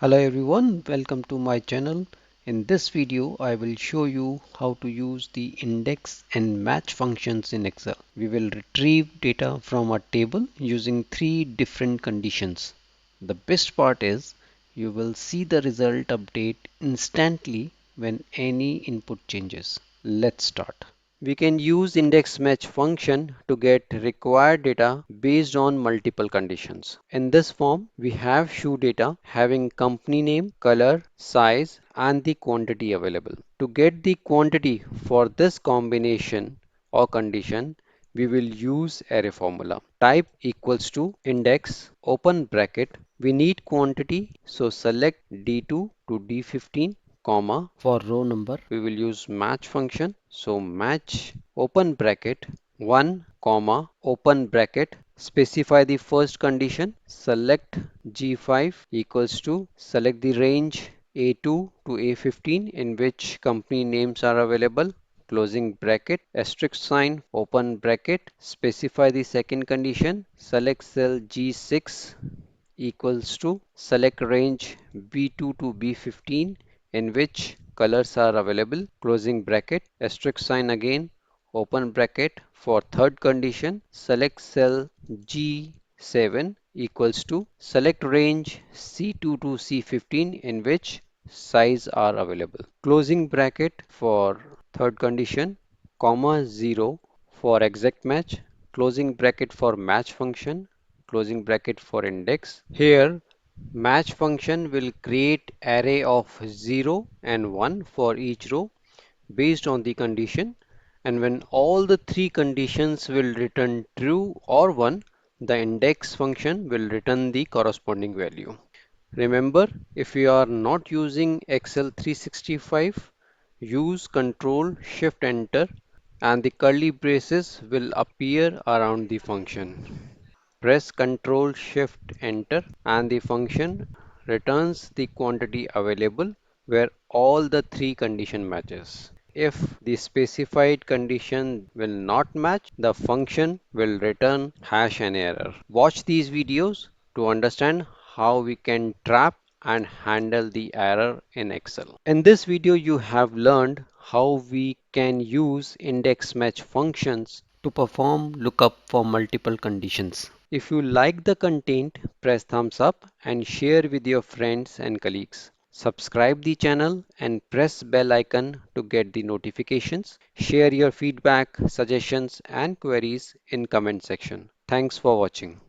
Hello everyone, welcome to my channel. In this video, I will show you how to use the index and match functions in Excel. We will retrieve data from a table using three different conditions. The best part is you will see the result update instantly when any input changes. Let's start. We can use index match function to get required data based on multiple conditions. In this form, we have shoe data having company name, color, size, and the quantity available. To get the quantity for this combination or condition, we will use array formula. Type equals to index, open bracket. We need quantity, so select D2 to D15 comma. For row number, we will use match function. So match open bracket 1 comma open bracket. Specify the first condition. Select G5 equals to select the range A2 to A15 in which company names are available. Closing bracket, asterisk sign, open bracket. Specify the second condition. Select cell G6 equals to select range B2 to B15 in which colors are available, closing bracket, asterisk sign again, open bracket. For third condition, select cell G7 equals to select range C2 to C15 in which size are available, closing bracket. For third condition, comma 0 for exact match, closing bracket for match function, closing bracket for index. Here match function will create array of 0 and 1 for each row based on the condition, and when all the three conditions will return true or 1, the index function will return the corresponding value. Remember, if you are not using Excel 365, use Ctrl Shift Enter and the curly braces will appear around the function. Press Ctrl Shift Enter and the function returns the quantity available where all the three condition matches. If the specified condition will not match, the function will return hash an error. Watch these videos to understand how we can trap and handle the error in Excel. In this video, you have learned how we can use index match functions to perform lookup for multiple conditions. If you like the content, press thumbs up and share with your friends and colleagues. Subscribe the channel and press bell icon to get the notifications. Share your feedback, suggestions and queries in comment section. Thanks for watching.